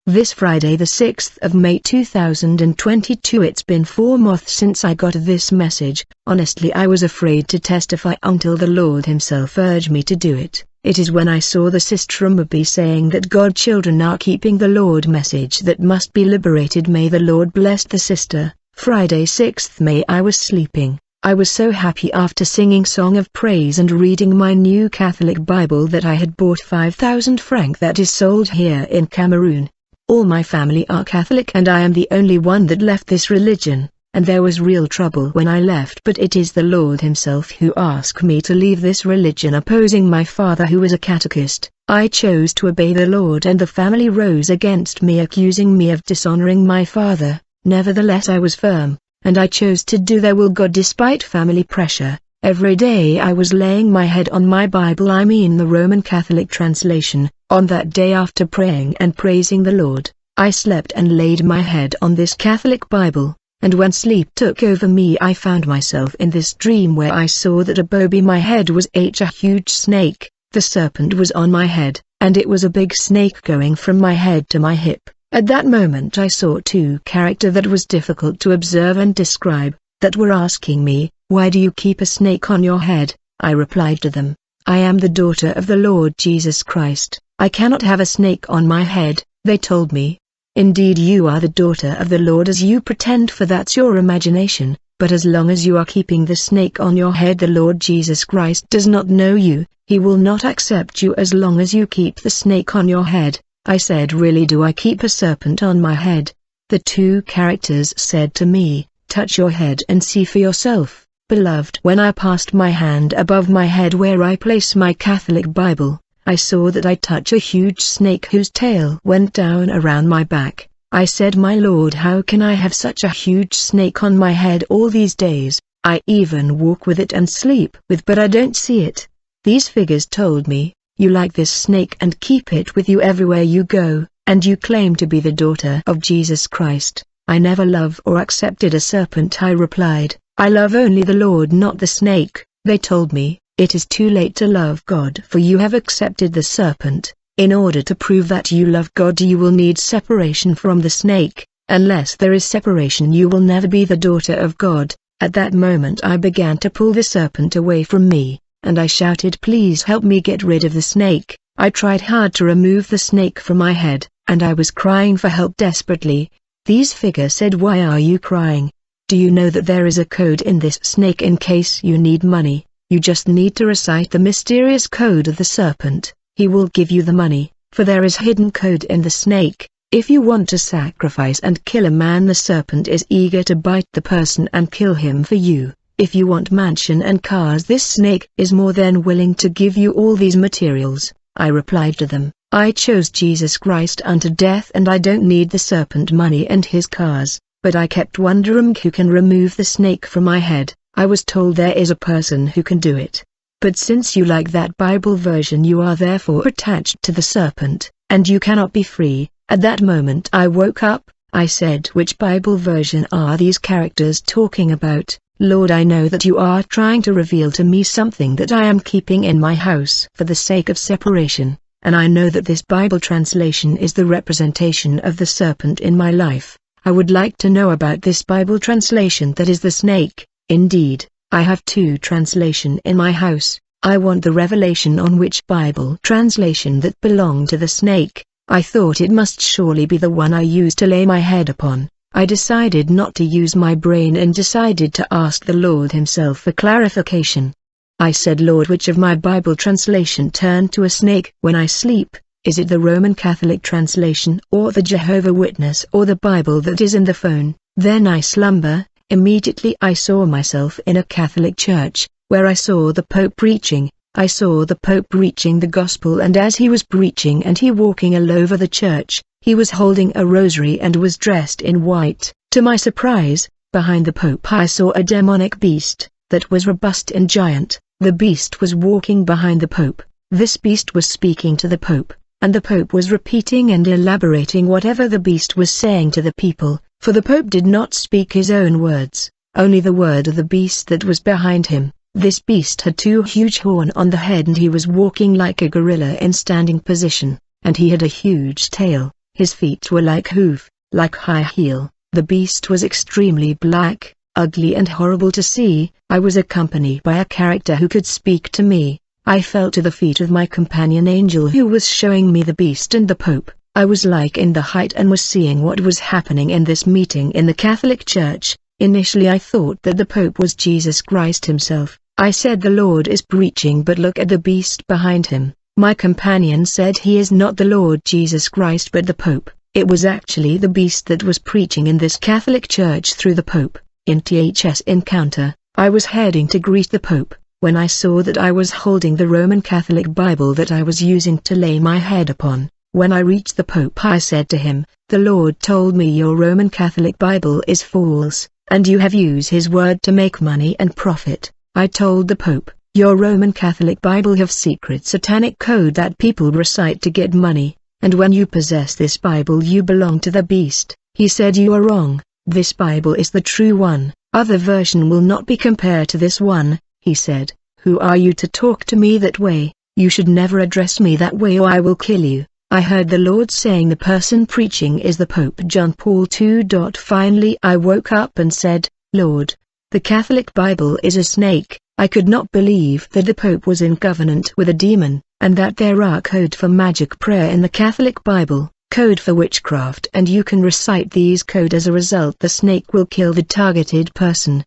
This Friday the 6th of May 2022. It's been 4 months since I got this message. Honestly, I was afraid to testify until the Lord himself urged me to do it. It is when I saw the sister Mabi saying that God children are keeping the Lord message that must be liberated. May the Lord bless the sister. Friday 6th May. I was sleeping. I was so happy after singing Song of Praise and reading my new Catholic Bible that I had bought 5,000 francs that is sold here in Cameroon. All my family are Catholic and I am the only one that left this religion, and there was real trouble when I left, but it is the Lord himself who asked me to leave this religion, opposing my father who was a catechist. I chose to obey the Lord and the family rose against me, accusing me of dishonoring my father. Nevertheless I was firm, and I chose to do their will God despite family pressure. Every day I was laying my head on my Bible, I mean the Roman Catholic translation. On that day, after praying and praising the Lord, I slept and laid my head on this Catholic Bible, and when sleep took over me I found myself in this dream where I saw that above my head was a huge snake. The serpent was on my head, and it was a big snake going from my head to my hip. At that moment I saw two characters that was difficult to observe and describe, that were asking me, "Why do you keep a snake on your head?" I replied to them, "I am the daughter of the Lord Jesus Christ. I cannot have a snake on my head." They told me, "Indeed you are the daughter of the Lord as you pretend, for that's your imagination, but as long as you are keeping the snake on your head, the Lord Jesus Christ does not know you, he will not accept you as long as you keep the snake on your head." I said, "Really, do I keep a serpent on my head?" The two characters said to me, "Touch your head and see for yourself, beloved." When I passed my hand above my head where I place my Catholic Bible, I saw that I touched a huge snake whose tail went down around my back. I said, "My Lord, how can I have such a huge snake on my head all these days? I even walk with it and sleep with, but I don't see it." These figures told me, "You like this snake and keep it with you everywhere you go, and you claim to be the daughter of Jesus Christ." "I never love or accepted a serpent," I replied. "I love only the Lord, not the snake." They told me, "It is too late to love God, for you have accepted the serpent. In order to prove that you love God, you will need separation from the snake. Unless there is separation, you will never be the daughter of God." At that moment I began to pull the serpent away from me, and I shouted, "Please help me get rid of the snake." I tried hard to remove the snake from my head, and I was crying for help desperately. These figures said, "Why are you crying? Do you know that there is a code in this snake in case you need money? You just need to recite the mysterious code of the serpent. He will give you the money, for there is hidden code in the snake. If you want to sacrifice and kill a man, the serpent is eager to bite the person and kill him for you. If you want mansion and cars, this snake is more than willing to give you all these materials." I replied to them, "I chose Jesus Christ unto death and I don't need the serpent money and his cars." But I kept wondering who can remove the snake from my head. I was told there is a person who can do it. "But since you like that Bible version, you are therefore attached to the serpent, and you cannot be free." At that moment I woke up. I said, "Which Bible version are these characters talking about? Lord, I know that you are trying to reveal to me something that I am keeping in my house for the sake of separation, and I know that this Bible translation is the representation of the serpent in my life. I would like to know about this Bible translation that is the snake." Indeed, I have two translations in my house. I want the revelation on which Bible translation that belonged to the snake. I thought it must surely be the one I used to lay my head upon. I decided not to use my brain and decided to ask the Lord himself for clarification. I said, "Lord, which of my Bible translation turned to a snake when I sleep? Is it the Roman Catholic translation or the Jehovah Witness or the Bible that is in the phone?" Then I slumber. Immediately I saw myself in a Catholic church, where I saw the Pope preaching. I saw the Pope preaching the gospel, and as he was preaching and he walking all over the church, he was holding a rosary and was dressed in white. To my surprise, behind the Pope I saw a demonic beast, that was robust and giant. The beast was walking behind the Pope. This beast was speaking to the Pope, and the Pope was repeating and elaborating whatever the beast was saying to the people. For the Pope did not speak his own words, only the word of the beast that was behind him. This beast had two huge horns on the head and he was walking like a gorilla in standing position, and he had a huge tail. His feet were like hoof, like high heel. The beast was extremely black, ugly and horrible to see. I was accompanied by a character who could speak to me. I fell to the feet of my companion angel who was showing me the beast and the Pope. I was like in the height and was seeing what was happening in this meeting in the Catholic Church. Initially I thought that the Pope was Jesus Christ himself. I said the Lord is preaching, but look at the beast behind him. My companion said he is not the Lord Jesus Christ but the Pope. It was actually the beast that was preaching in this Catholic Church through the Pope. In THS encounter, I was heading to greet the Pope, when I saw that I was holding the Roman Catholic Bible that I was using to lay my head upon. When I reached the Pope I said to him, "The Lord told me your Roman Catholic Bible is false, and you have used his word to make money and profit." I told the Pope, "Your Roman Catholic Bible have secret satanic code that people recite to get money, and when you possess this Bible you belong to the beast." He said, "You are wrong, this Bible is the true one, other version will not be compared to this one." He said, "Who are you to talk to me that way? You should never address me that way or I will kill you." I heard the Lord saying the person preaching is the Pope John Paul II. Finally I woke up and said, "Lord, the Catholic Bible is a snake." I could not believe that the Pope was in covenant with a demon, and that there are code for magic prayer in the Catholic Bible, code for witchcraft, and you can recite these code. As a result the snake will kill the targeted person.